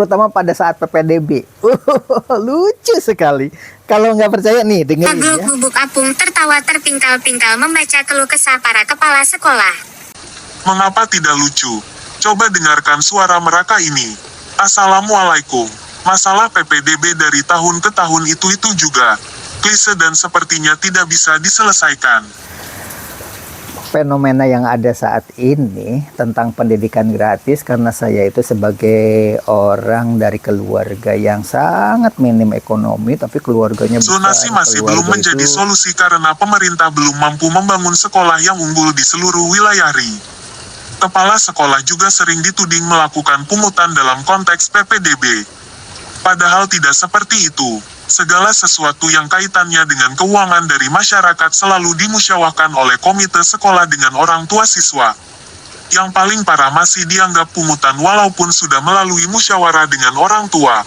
terutama pada saat PPDB. Lucu sekali. Kalau nggak percaya nih, dengerin Pagluk ya. Bubuk Apung tertawa terpingkal-pingkal membaca keluh kesah para kepala sekolah. Mengapa tidak lucu? Coba dengarkan suara mereka ini. Assalamualaikum. Masalah PPDB dari tahun ke tahun itu juga. Klise dan sepertinya tidak bisa diselesaikan. Fenomena yang ada saat ini tentang pendidikan gratis, karena saya itu sebagai orang dari keluarga yang sangat minim ekonomi, tapi keluarganya besar. Zonasi masih belum menjadi solusi karena pemerintah belum mampu membangun sekolah yang unggul di seluruh wilayah RI. Kepala sekolah juga sering dituding melakukan pungutan dalam konteks PPDB. Padahal tidak seperti itu. Segala sesuatu yang kaitannya dengan keuangan dari masyarakat selalu dimusyawarahkan oleh komite sekolah dengan orang tua siswa. Yang paling parah masih dianggap pungutan walaupun sudah melalui musyawarah dengan orang tua.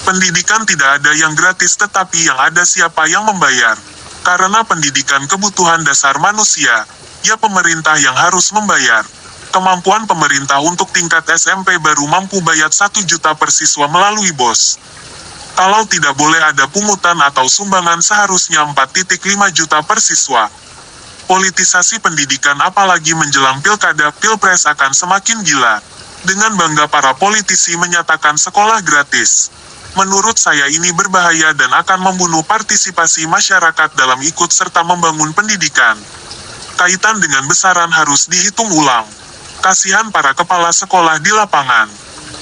Pendidikan tidak ada yang gratis, tetapi yang ada siapa yang membayar. Karena pendidikan kebutuhan dasar manusia, ya pemerintah yang harus membayar. Kemampuan pemerintah untuk tingkat SMP baru mampu bayar 1 juta per siswa melalui BOS. Kalau tidak boleh ada pungutan atau sumbangan seharusnya 4,5 juta per siswa. Politisasi pendidikan apalagi menjelang pilkada pilpres akan semakin gila. Dengan bangga para politisi menyatakan sekolah gratis. Menurut saya ini berbahaya dan akan membunuh partisipasi masyarakat dalam ikut serta membangun pendidikan. Kaitan dengan besaran harus dihitung ulang. Kasihan para kepala sekolah di lapangan.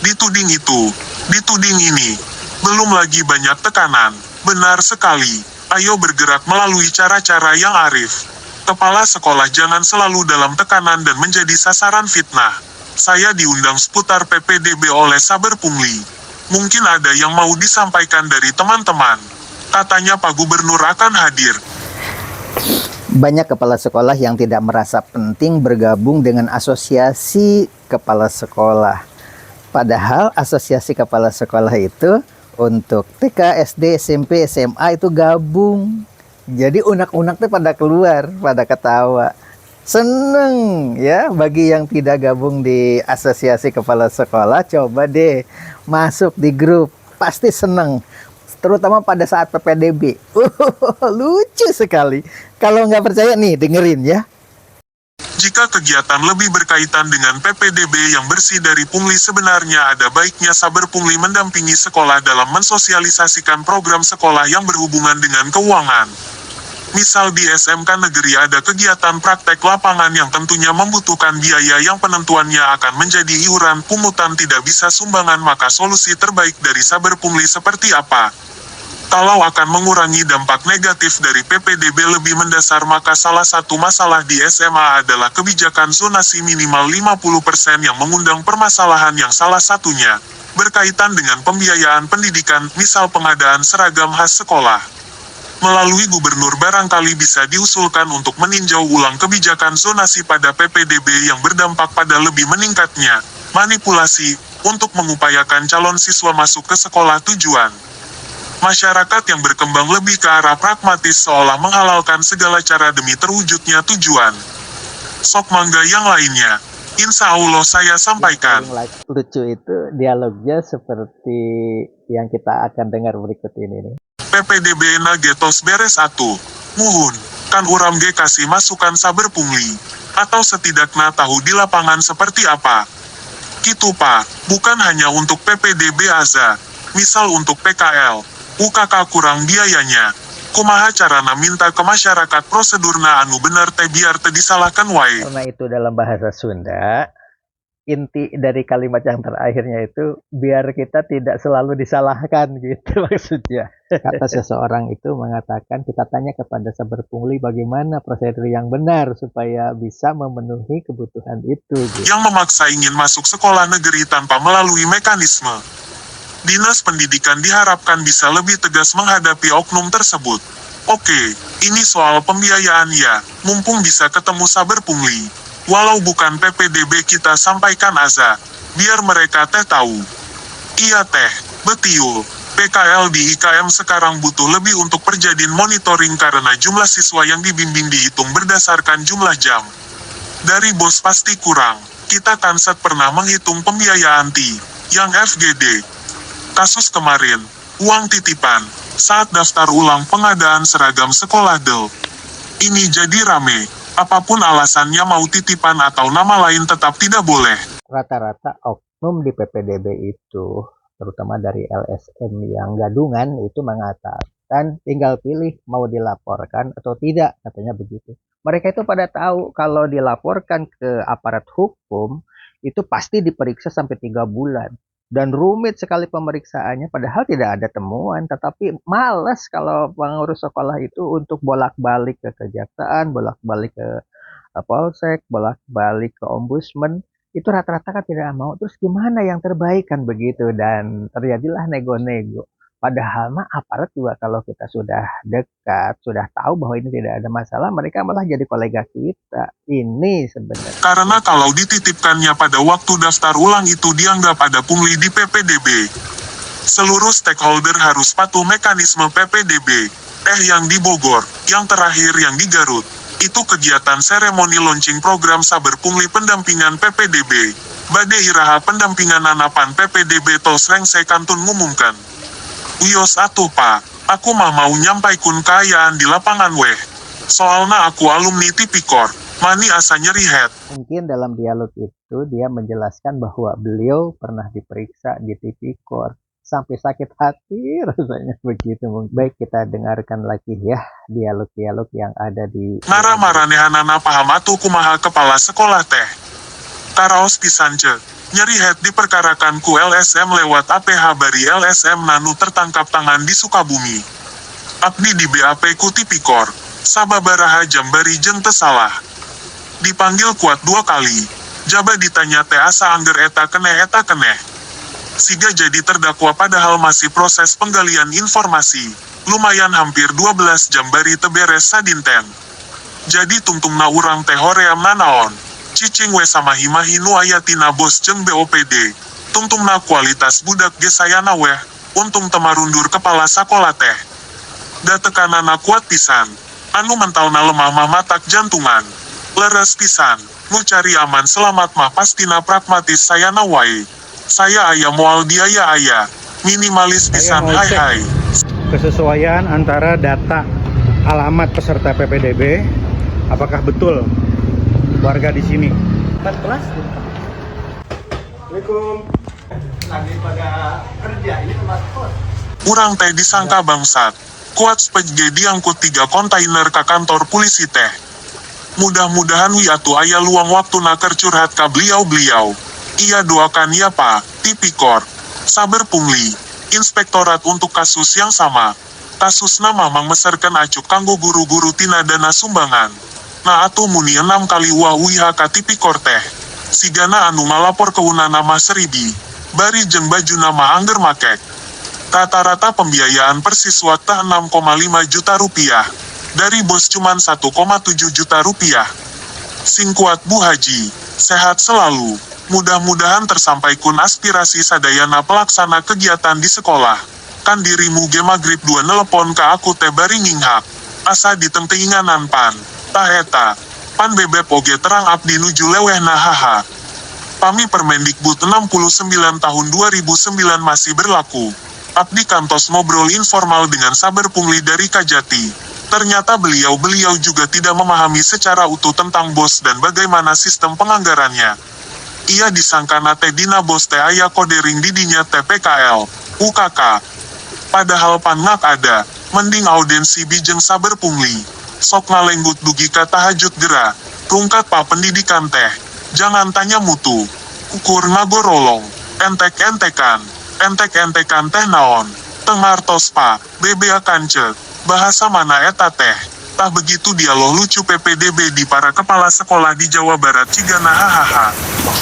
Dituding itu, dituding ini. Belum lagi banyak tekanan. Benar sekali. Ayo bergerak melalui cara-cara yang arif. Kepala sekolah jangan selalu dalam tekanan dan menjadi sasaran fitnah. Saya diundang seputar PPDB oleh Saber Pungli. Mungkin ada yang mau disampaikan dari teman-teman. Katanya Pak Gubernur akan hadir. Banyak kepala sekolah yang tidak merasa penting bergabung dengan asosiasi kepala sekolah. Padahal asosiasi kepala sekolah itu untuk TK, SD, SMP, SMA itu gabung. Jadi unak-unak tuh pada keluar, pada ketawa. Seneng ya bagi yang tidak gabung di asosiasi kepala sekolah, coba deh masuk di grup. Pasti seneng. Terutama pada saat PPDB. Lucu sekali. Kalau nggak percaya nih, dengerin ya. Jika kegiatan lebih berkaitan dengan PPDB yang bersih dari pungli, sebenarnya ada baiknya Saber Pungli mendampingi sekolah dalam mensosialisasikan program sekolah yang berhubungan dengan keuangan. Misal di SMK negeri ada kegiatan praktek lapangan yang tentunya membutuhkan biaya yang penentuannya akan menjadi iuran pungutan tidak bisa sumbangan, maka solusi terbaik dari Saber Pungli seperti apa? Kalau akan mengurangi dampak negatif dari PPDB lebih mendasar, maka salah satu masalah di SMA adalah kebijakan zonasi minimal 50% yang mengundang permasalahan yang salah satunya berkaitan dengan pembiayaan pendidikan, misal pengadaan seragam khas sekolah. Melalui gubernur barangkali bisa diusulkan untuk meninjau ulang kebijakan zonasi pada PPDB yang berdampak pada lebih meningkatnya manipulasi untuk mengupayakan calon siswa masuk ke sekolah tujuan. Masyarakat yang berkembang lebih ke arah pragmatis seolah menghalalkan segala cara demi terwujudnya tujuan. Sok mangga yang lainnya. Insya Allah saya sampaikan. Yang lucu itu dialognya seperti yang kita akan dengar berikut ini nih. PPDB na getos beres atu. Muhun, kan uram ge kasih masukan Saber Pungli. Atau setidaknya tahu di lapangan seperti apa. Gitu Pak, bukan hanya untuk PPDB aja. Misal untuk PKL. UKK kurang biayanya. Kumaha carana minta ke masyarakat prosedurna anu bener teh biar teh disalahkan wae. Karena itu dalam bahasa Sunda, inti dari kalimat yang terakhirnya itu biar kita tidak selalu disalahkan gitu maksudnya. Kata seseorang itu mengatakan, kita tanya kepada Saber Pungli bagaimana prosedur yang benar supaya bisa memenuhi kebutuhan itu gitu. Yang memaksa ingin masuk sekolah negeri tanpa melalui mekanisme. Dinas Pendidikan diharapkan bisa lebih tegas menghadapi oknum tersebut. Oke, ini soal pembiayaan ya, mumpung bisa ketemu Saber Pungli. Walau bukan PPDB kita sampaikan aja, biar mereka teh tahu. Iya teh, betul. PKL di IKM sekarang butuh lebih untuk perjadin monitoring karena jumlah siswa yang dibimbing dihitung berdasarkan jumlah jam. Dari BOS pasti kurang. Kita Kansat pernah menghitung pembiayaan Yang FGD. Kasus kemarin, uang titipan, saat daftar ulang pengadaan seragam sekolah Del. Ini jadi rame, apapun alasannya mau titipan atau nama lain tetap tidak boleh. Rata-rata oknum di PPDB itu, terutama dari LSM yang gadungan, itu mengatakan tinggal pilih mau dilaporkan atau tidak, katanya begitu. Mereka itu pada tahu kalau dilaporkan ke aparat hukum, itu pasti diperiksa sampai 3 bulan. Dan rumit sekali pemeriksaannya, padahal tidak ada temuan. Tetapi males kalau pengurus sekolah itu untuk bolak-balik ke kejaksaan, bolak-balik ke polsek, bolak-balik ke ombudsman. Itu rata-rata kan tidak mau. Terus gimana yang terbaik kan begitu. Dan terjadilah nego-nego. Padahal mah aparat juga kalau kita sudah dekat, sudah tahu bahwa ini tidak ada masalah, mereka malah jadi kolega kita. Ini sebenarnya. Karena kalau dititipkannya pada waktu daftar ulang itu dianggap ada pungli di PPDB. Seluruh stakeholder harus patuh mekanisme PPDB. Yang di Bogor, yang terakhir yang di Garut. Itu kegiatan seremoni launching program Saber Pungli Pendampingan PPDB. Bade iraha pendampingan anapan PPDB tos rengsek kantun ngumumkan. Wios atuh pak, aku mah mau nyampaikun kayaan di lapangan weh. Soalnya aku alumni Tipikor, mani asa nyeri head. Mungkin dalam dialog itu dia menjelaskan bahwa beliau pernah diperiksa di Tipikor. Sampai sakit hati rasanya begitu. Baik, kita dengarkan lagi ya dialog-dialog yang ada di... Nara maranehanana paham atuh kumaha kepala sekolah teh. Taraos pisan cek. Nyeri head diperkarakan ku LSM lewat APH bari LSM nanu tertangkap tangan di Sukabumi. Abdi di BAP ku Tipikor, sababaraha jam bari jeung teu salah. Dipanggil kuat 2 kali, jaba ditanya teh asa angger eta keneh. Siga jadi terdakwa padahal masih proses penggalian informasi. Lumayan hampir 12 jam bari teu beres sadinten. Jadi tungtungna urang teh hoream nanaon. Cicing we sama himahi nu ayatina bos jeung BOPD. Tungtungna kualitas budak ge sayana weh, untung temarundur kepala sakola teh. Da tekanana kuat pisan, anu mentalna lemah mah matak jantungan. Leres pisan, nu cari aman selamat mah pastina pragmatis sayana wae. Saya aya moal biaya aya, minimalis pisan hai. Kesesuaian antara data alamat peserta PPDB, apakah betul warga di sini? 14. Assalamualaikum. Lagi pada kerja ini tempat kos. Urang teh disangka bangsat. Kuat sepege diangkut 3 kontainer ke kantor polisi teh. Mudah-mudahan wi atuh aya luang waktu naker curhat ka beliau-beliau. Iya doakan ya pak, Tipikor. Saber pungli. Inspektorat untuk kasus yang sama. Kasusna mamang meserkan acuk kanggo guru-guru tina dana sumbangan. Nah atuh muni 6 kali wah wiha ka Tipikor teh. Sigana anu ngalapor keunana mah 1000. Bari jeung baju nama angger makek. Rata-rata pembiayaan persiswa teh 6,5 juta rupiah. Dari bos cuman 1,7 juta rupiah. Sing kuat Bu Haji, sehat selalu. Mudah-mudahan tersampaikun aspirasi sadayana pelaksana kegiatan di sekolah. Kan dirimu ge magrib 2 nelepon ka aku teh bari nginghak. Asa ditengteinganan pan. Tah eta, pan bebeb oge terang abdi nuju lewehna haha. Pami Permendikbud 69 tahun 2009 masih berlaku. Abdi kantos ngobrol informal dengan Saber Pungli dari Kajati. Ternyata beliau-beliau juga tidak memahami secara utuh tentang BOS dan bagaimana sistem penganggarannya. Ia disangka nate dina BOS teh aya kodering didinya TPKL, UKK. Padahal pan ngak ada, mending audensi bijeng Saber Pungli. Sok ngalenggut dugi ka tahajud gera, rungkat pa pendidikan teh. Jangan tanya mutu. Ukur ngagorolong, entek-entekan teh naon. Tengartos pa, bebe akan cek. Bahasa mana eta teh? Tah begitu dialog lucu PPDB di para kepala sekolah di Jawa Barat cigana hahaha.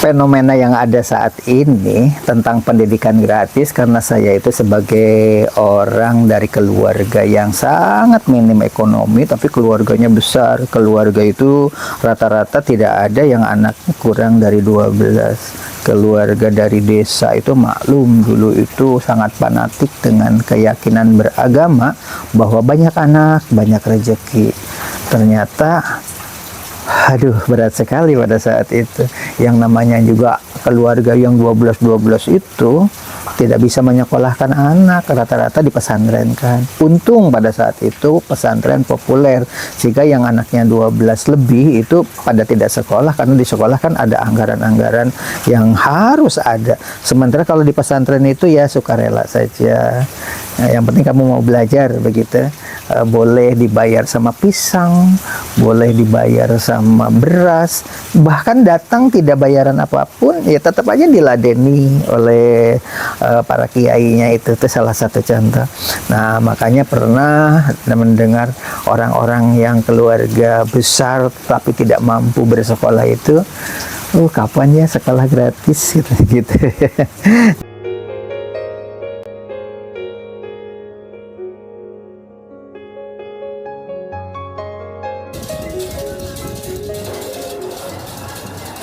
Fenomena yang ada saat ini tentang pendidikan gratis, karena saya itu sebagai orang dari keluarga yang sangat minim ekonomi tapi keluarganya besar. Keluarga itu rata-rata tidak ada yang anaknya kurang dari 12. Keluarga dari desa itu maklum dulu itu sangat fanatik dengan keyakinan beragama bahwa banyak anak banyak rezeki. Ternyata Aduh, berat sekali pada saat itu. Yang namanya juga keluarga yang 12-12 itu tidak bisa menyekolahkan anak, rata-rata di pesantren kan. Untung pada saat itu pesantren populer, sehingga yang anaknya 12 lebih itu pada tidak sekolah, karena di sekolah kan ada anggaran-anggaran yang harus ada. Sementara kalau di pesantren itu ya sukarela saja. Nah, yang penting kamu mau belajar begitu. Boleh dibayar sama pisang, boleh dibayar sama beras, bahkan datang tidak bayaran apapun, ya tetap aja diladeni oleh para kiainya. Itu salah satu contoh. Nah, makanya pernah mendengar orang-orang yang keluarga besar tapi tidak mampu bersekolah itu, kapan ya sekolah gratis gitu.